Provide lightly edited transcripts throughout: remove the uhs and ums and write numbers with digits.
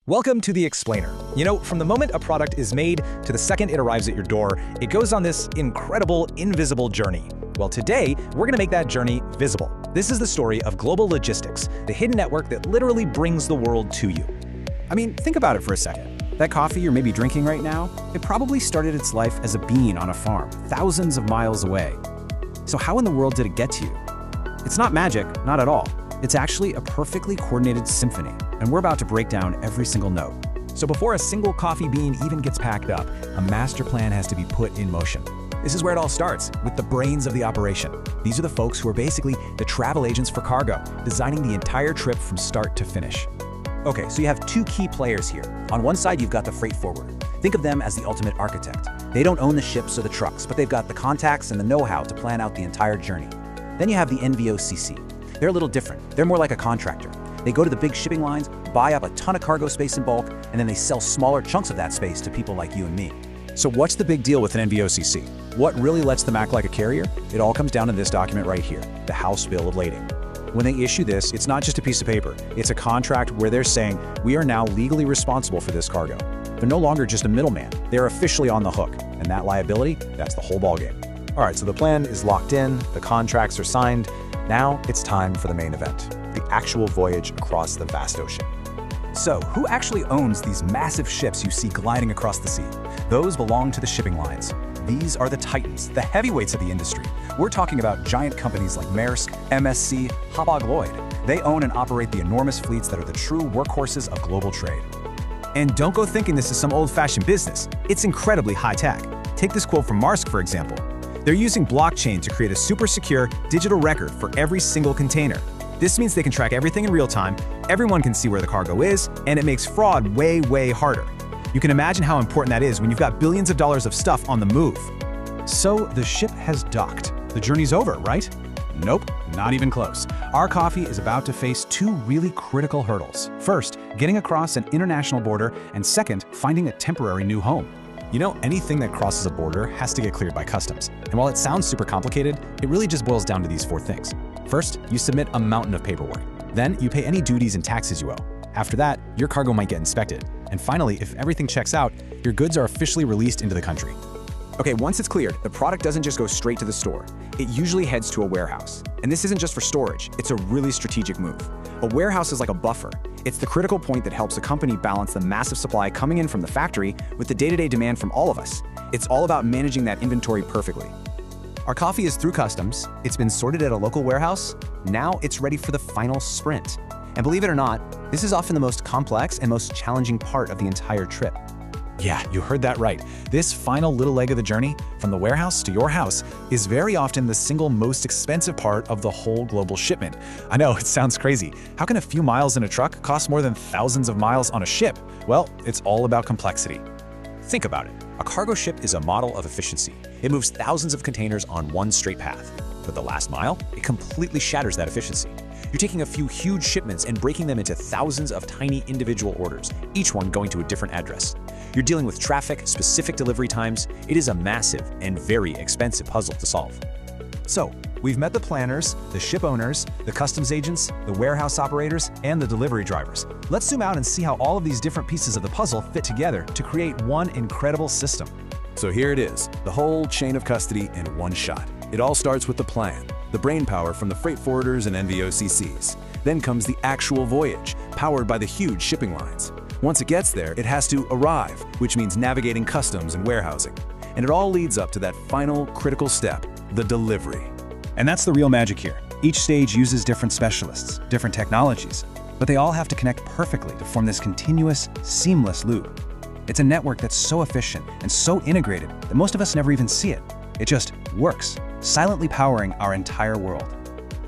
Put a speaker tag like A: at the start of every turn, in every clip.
A: Welcome to The Explainer. You know, from the moment a product is made to the second it arrives at your door, it goes on this incredible, invisible journey. Well, today, we're going to make that journey visible. This is the story of global logistics, the hidden network that literally brings the world to you.
B: I mean, think about it for a second. That coffee you're maybe drinking right now, it probably started its life as a bean on a farm, thousands of miles away. So how in the world did it get to you? It's not magic, not at all. It's actually a perfectly coordinated symphony, and we're about to break down every single note.
A: So before a single coffee bean even gets packed up, a master plan has to be put in motion. This is where it all starts, with the brains of the operation. These are the folks who are basically the travel agents for cargo, designing the entire trip from start to finish.
C: Okay, so you have two key players here. On one side, you've got the freight forwarder. Think of them as the ultimate architect. They don't own the ships or the trucks, but they've got the contacts and the know-how to plan out the entire journey. Then you have the NVOCC. They're a little different. They're more like a contractor. They go to the big shipping lines, buy up a ton of cargo space in bulk, and then they sell smaller chunks of that space to people like you and me.
A: So what's the big deal with an NVOCC? What really lets them act like a carrier? It all comes down to this document right here, the House Bill of Lading. When they issue this, it's not just a piece of paper. It's a contract where they're saying, we are now legally responsible for this cargo. They're no longer just a middleman. They're officially on the hook. And that liability, that's the whole ballgame. All right, so the plan is locked in, the contracts are signed. Now it's time for the main event, the actual voyage across the vast ocean. So, who actually owns these massive ships you see gliding across the sea? Those belong to the shipping lines. These are the titans, the heavyweights of the industry. We're talking about giant companies like Maersk, MSC, Hapag-Lloyd. They own and operate the enormous fleets that are the true workhorses of global trade. And don't go thinking this is some old-fashioned business. It's incredibly high-tech. Take this quote from Maersk, for example. They're using blockchain to create a super secure digital record for every single container. This means they can track everything in real time, everyone can see where the cargo is, and it makes fraud way, way harder. You can imagine how important that is when you've got billions of dollars of stuff on the move. So the ship has docked. The journey's over, right? Nope, not even close. Our coffee is about to face two really critical hurdles. First, getting across an international border, and second, finding a temporary new home. You know, anything that crosses a border has to get cleared by customs. And while it sounds super complicated, it really just boils down to these four things. First, you submit a mountain of paperwork. Then, you pay any duties and taxes you owe. After that, your cargo might get inspected. And finally, if everything checks out, your goods are officially released into the country. Okay, once it's cleared, the product doesn't just go straight to the store. It usually heads to a warehouse. And this isn't just for storage, it's a really strategic move. A warehouse is like a buffer. It's the critical point that helps a company balance the massive supply coming in from the factory with the day-to-day demand from all of us. It's all about managing that inventory perfectly. Our coffee is through customs, it's been sorted at a local warehouse, now it's ready for the final sprint. And believe it or not, this is often the most complex and most challenging part of the entire trip. Yeah, you heard that right. This final little leg of the journey, from the warehouse to your house, is very often the single most expensive part of the whole global shipment. I know, it sounds crazy. How can a few miles in a truck cost more than thousands of miles on a ship? Well, it's all about complexity. Think about it. A cargo ship is a model of efficiency. It moves thousands of containers on one straight path. But the last mile, it completely shatters that efficiency. You're taking a few huge shipments and breaking them into thousands of tiny individual orders, each one going to a different address. You're dealing with traffic, specific delivery times. It is a massive and very expensive puzzle to solve. So, we've met the planners, the ship owners, the customs agents, the warehouse operators, and the delivery drivers. Let's zoom out and see how all of these different pieces of the puzzle fit together to create one incredible system.
D: So here it is, the whole chain of custody in one shot. It all starts with the plan, the brainpower from the freight forwarders and NVOCCs. Then comes the actual voyage, powered by the huge shipping lines. Once it gets there, it has to arrive, which means navigating customs and warehousing. And it all leads up to that final critical step, the delivery.
B: And that's the real magic here. Each stage uses different specialists, different technologies, but they all have to connect perfectly to form this continuous, seamless loop. It's a network that's so efficient and so integrated that most of us never even see it. It just works, silently powering our entire world.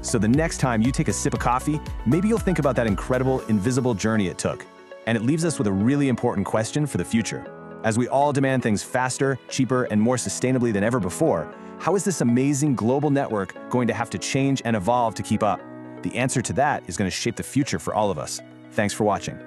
E: So the next time you take a sip of coffee, maybe you'll think about that incredible, invisible journey it took. And it leaves us with a really important question for the future. As we all demand things faster, cheaper, and more sustainably than ever before, how is this amazing global network going to have to change and evolve to keep up? The answer to that is going to shape the future for all of us. Thanks for watching.